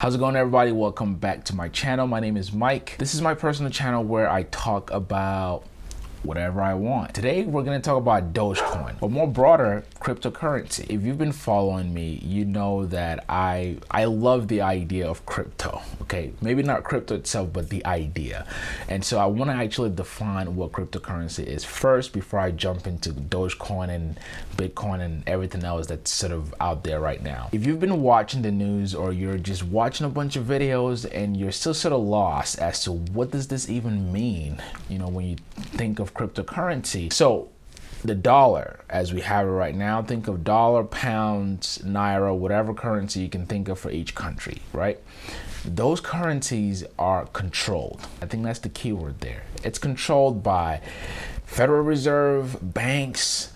How's it going, everybody? Welcome back to my channel. My name is Mike. This is my personal channel where I talk about whatever I want. Today we're going to talk about Dogecoin, or more broader, cryptocurrency. If you've been following me, you know that I love the idea of crypto. Okay, maybe not crypto itself, but the idea. And so I want to actually define what cryptocurrency is first before I jump into Dogecoin and Bitcoin and everything else that's sort of out there right now. If you've been watching the news or you're just watching a bunch of videos and you're still sort of lost as to what does this even mean, you know, when you think of cryptocurrency. So the dollar as we have it right now, think of dollar, pounds, naira, whatever currency you can think of for each country, right? Those currencies are controlled. I think that's the key word there. It's controlled by Federal Reserve, banks.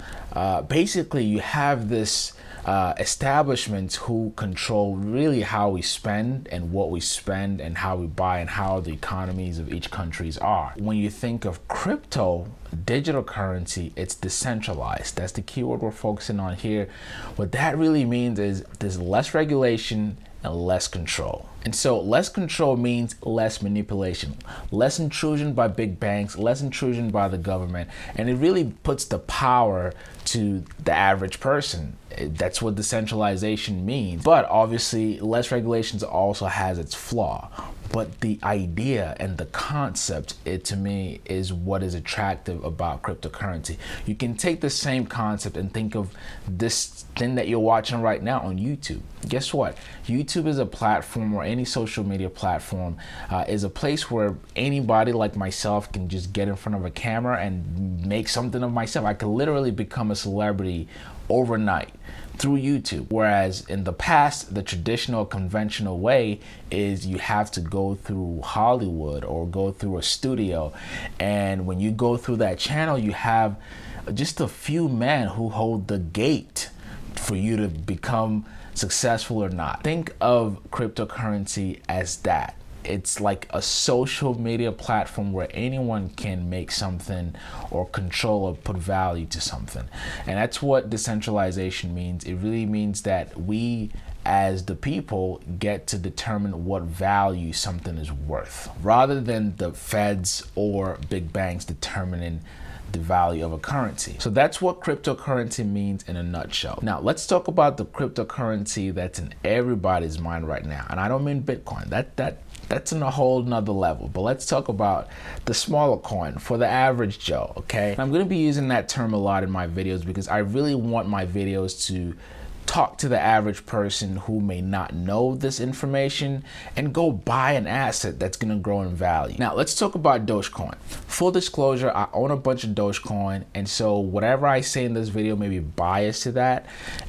Basically, you have this establishments who control really how we spend and what we spend and how we buy and how the economies of each countries are. When you think of crypto, digital currency, it's decentralized. That's the keyword we're focusing on here. What that really means is there's less regulation and less control. And so less control means less manipulation, less intrusion by big banks, less intrusion by the government, and it really puts the power to the average person. That's what decentralization means. But obviously, less regulations also has its flaw. But the idea and the concept, it to me is what is attractive about cryptocurrency. You can take the same concept and think of this thing that you're watching right now on YouTube. Guess what? YouTube is a platform, or any social media platform is a place where anybody like myself can just get in front of a camera and make something of myself. I could literally become a celebrity overnight through YouTube. Whereas in the past, the traditional conventional way is you have to go through Hollywood or go through a studio. And when you go through that channel, you have just a few men who hold the gate for you to become successful or not. Think of cryptocurrency as that. It's like a social media platform where anyone can make something or control or put value to something. And that's what decentralization means. It really means that we as the people get to determine what value something is worth, rather than the feds or big banks determining the value of a currency. So that's what cryptocurrency means in a nutshell. Now let's talk about the cryptocurrency that's in everybody's mind right now. And I don't mean Bitcoin. That's in a whole nother level. But let's talk about the smaller coin for the average Joe, okay? And I'm gonna be using that term a lot in my videos because I really want my videos to talk to the average person who may not know this information and go buy an asset that's going to grow in value. Now let's talk about Dogecoin. Full disclosure, I own a bunch of Dogecoin, and so whatever I say in this video may be biased to that,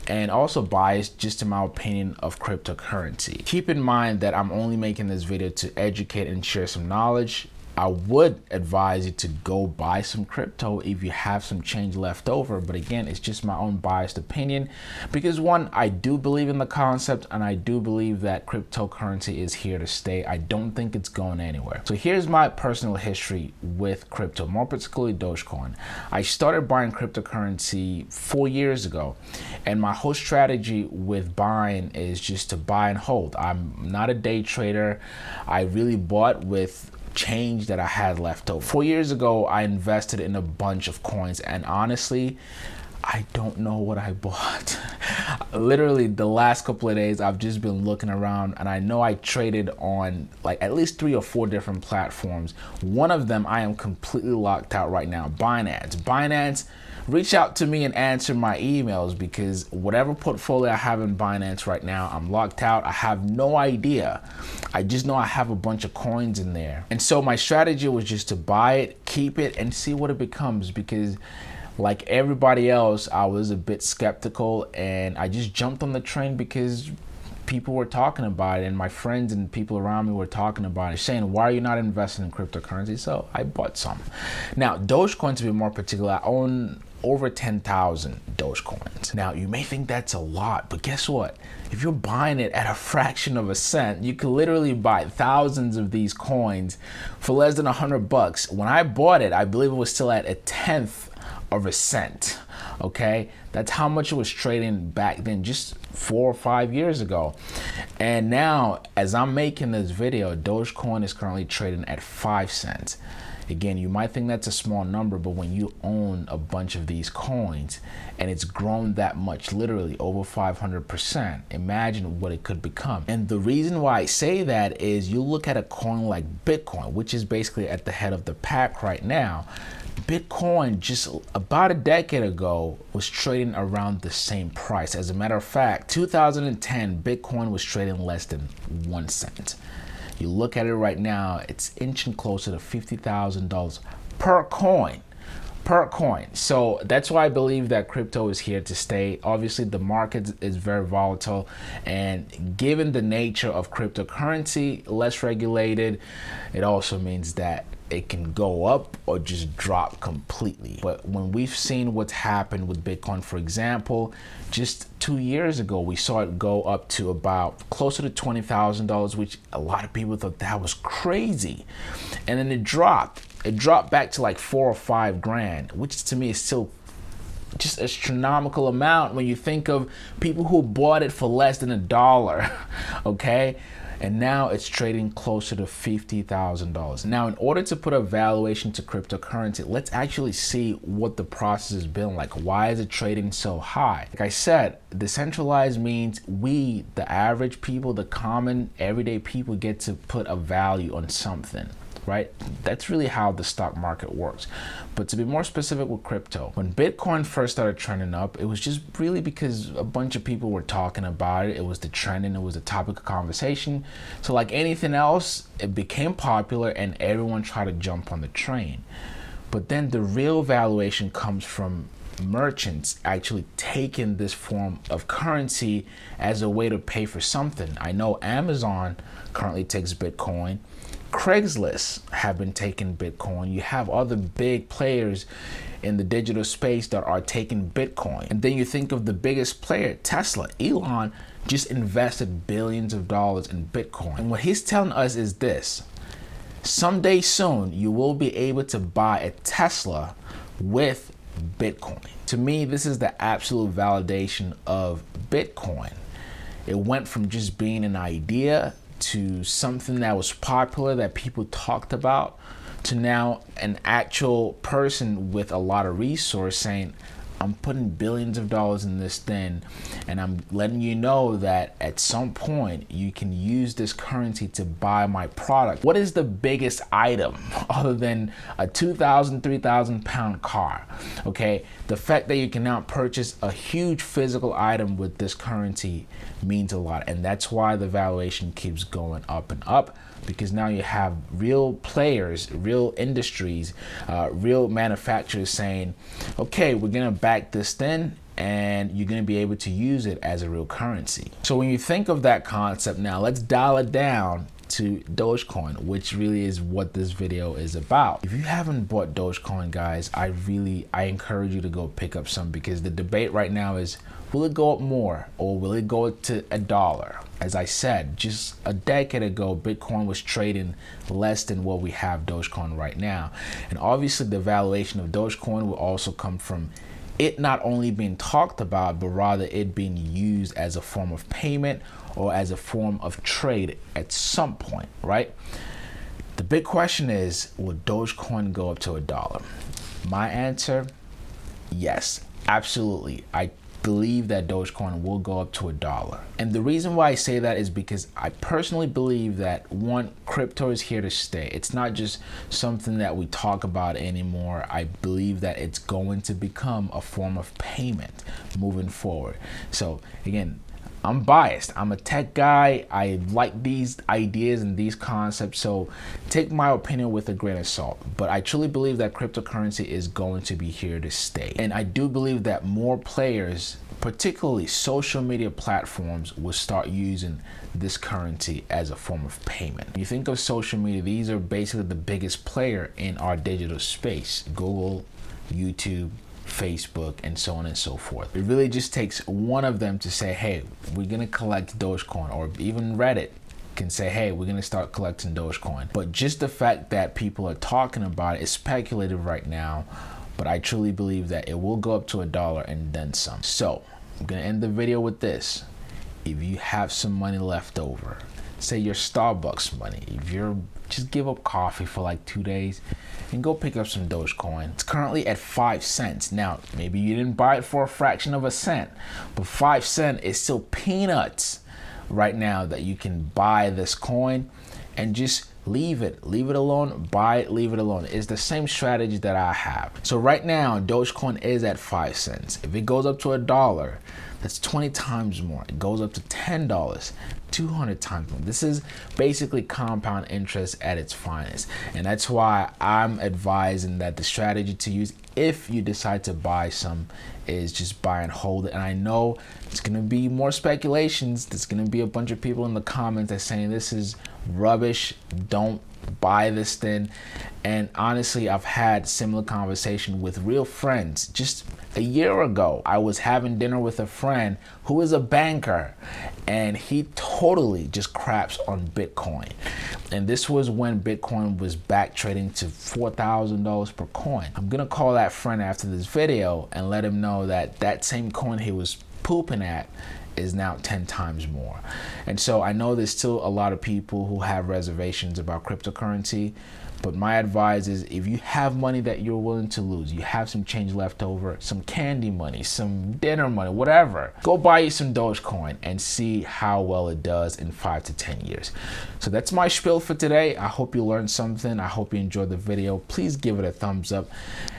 and also biased just to my opinion of cryptocurrency. Keep in mind that I'm only making this video to educate and share some knowledge. I would advise you to go buy some crypto if you have some change left over. But again, it's just my own biased opinion because one, I do believe in the concept and I do believe that cryptocurrency is here to stay. I don't think it's going anywhere. So here's my personal history with crypto, more particularly Dogecoin. I started buying cryptocurrency 4 years ago, and my whole strategy with buying is just to buy and hold. I'm not a day trader. I really bought with change that I had left over. 4 years ago, I invested in a bunch of coins, and honestly, I don't know what I bought. Literally the last couple of days, I've just been looking around, and I know I traded on like at least 3 or 4 different platforms. One of them I am completely locked out right now, Binance. Reach out to me and answer my emails because whatever portfolio I have in Binance right now, I'm locked out. I have no idea. I just know I have a bunch of coins in there. And so my strategy was just to buy it, keep it, and see what it becomes because like everybody else, I was a bit skeptical and I just jumped on the train because people were talking about it and my friends and people around me were talking about it, saying, why are you not investing in cryptocurrency? So I bought some. Now, Dogecoin, to be more particular, I own over 10,000 Dogecoins. Now, you may think that's a lot, but guess what? If you're buying it at a fraction of a cent, you could literally buy thousands of these coins for less than $100. When I bought it, I believe it was still at a tenth of a cent. Okay, that's how much it was trading back then, just 4 or 5 years ago. And now, as I'm making this video, Dogecoin is currently trading at 5 cents. Again, you might think that's a small number, but when you own a bunch of these coins and it's grown that much, literally over 500%, imagine what it could become. And the reason why I say that is you look at a coin like Bitcoin, which is basically at the head of the pack right now. Bitcoin just about a decade ago was trading around the same price. As a matter of fact, 2010, Bitcoin was trading less than 1 cent. You look at it right now, it's inching closer to $50,000 per coin. So that's why I believe that crypto is here to stay. Obviously, the market is very volatile, and given the nature of cryptocurrency, less regulated, it also means that it can go up or just drop completely. But when we've seen what's happened with Bitcoin, for example, just 2 years ago, we saw it go up to about closer to $20,000, which a lot of people thought that was crazy. And then it dropped. It dropped back to like 4 or 5 grand, which to me is still just an astronomical amount when you think of people who bought it for less than $1, okay? And now it's trading closer to $50,000. Now, in order to put a valuation to cryptocurrency, let's actually see what the process has been like. Why is it trading so high? Like I said, decentralized means we, the average people, the common everyday people, get to put a value on something, right? That's really how the stock market works. But to be more specific with crypto, when Bitcoin first started trending up, it was just really because a bunch of people were talking about it. It was the trend and it was the topic of conversation. So like anything else, it became popular and everyone tried to jump on the train. But then the real valuation comes from merchants actually taking this form of currency as a way to pay for something. I know Amazon currently takes Bitcoin. Craigslist have been taking Bitcoin. You have other big players in the digital space that are taking Bitcoin. And then you think of the biggest player, Tesla. Elon just invested billions of dollars in Bitcoin. And what he's telling us is this: someday soon, you will be able to buy a Tesla with Bitcoin. To me, this is the absolute validation of Bitcoin. It went from just being an idea to something that was popular that people talked about, to now an actual person with a lot of resource saying, I'm putting billions of dollars in this thing, and I'm letting you know that at some point you can use this currency to buy my product. What is the biggest item other than a 2,000, 3,000 pound car? Okay, the fact that you can now purchase a huge physical item with this currency means a lot, and that's why the valuation keeps going up and up. Because now you have real players, real industries, real manufacturers saying, okay, we're gonna back this thing and you're gonna be able to use it as a real currency. So when you think of that concept, now let's dial it down to Dogecoin, which really is what this video is about. If you haven't bought Dogecoin, guys, I encourage you to go pick up some, because the debate right now is, will it go up more or will it go to $1? As I said, just a decade ago, Bitcoin was trading less than what we have Dogecoin right now. And obviously the valuation of Dogecoin will also come from it not only being talked about, but rather it being used as a form of payment or as a form of trade at some point, right? The big question is, will Dogecoin go up to $1? My answer, yes, absolutely. I believe that Dogecoin will go up to $1. And the reason why I say that is because I personally believe that, one, crypto is here to stay. It's not just something that we talk about anymore. I believe that it's going to become a form of payment moving forward. So again, I'm biased. I'm a tech guy. I like these ideas and these concepts, so take my opinion with a grain of salt. But I truly believe that cryptocurrency is going to be here to stay. And I do believe that more players, particularly social media platforms, will start using this currency as a form of payment. When you think of social media, these are basically the biggest player in our digital space: Google, YouTube, Facebook, and so on and so forth. It really just takes one of them to say, hey, we're gonna collect Dogecoin, or even Reddit can say, hey, we're gonna start collecting Dogecoin. But just the fact that people are talking about it is speculative right now, but I truly believe that it will go up to $1 and then some. So I'm gonna end the video with this. if you have some money left over, say your Starbucks money, if you're just give up coffee for like 2 days and go pick up some Dogecoin. It's currently at 5 cents. Now, maybe you didn't buy it for a fraction of a cent, but 5 cents is still peanuts right now that you can buy this coin and just leave it alone, buy it, leave it alone. It's the same strategy that I have. So right now, Dogecoin is at 5 cents. If it goes up to $1, that's 20 times more. It goes up to $10, 200 times more. This is basically compound interest at its finest. And that's why I'm advising that the strategy to use if you decide to buy some is just buy and hold it. And I know it's going to be more speculations. There's going to be a bunch of people in the comments that saying this is rubbish, don't buy this thing. And honestly, I've had similar conversation with real friends. Just a year ago, I was having dinner with a friend who is a banker, and he totally just craps on Bitcoin. And this was when Bitcoin was back trading to $4,000 per coin. I'm gonna call that friend after this video and let him know that that same coin he was pooping at is now 10 times more. And so I know there's still a lot of people who have reservations about cryptocurrency, but my advice is if you have money that you're willing to lose, you have some change left over, some candy money, some dinner money, whatever, go buy you some Dogecoin and see how well it does in 5 to 10 years. So that's my spiel for today. I hope you learned something. I hope you enjoyed the video. Please give it a thumbs up.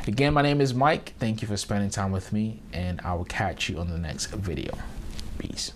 Again, my name is Mike. Thank you for spending time with me, and I will catch you on the next video. Peace.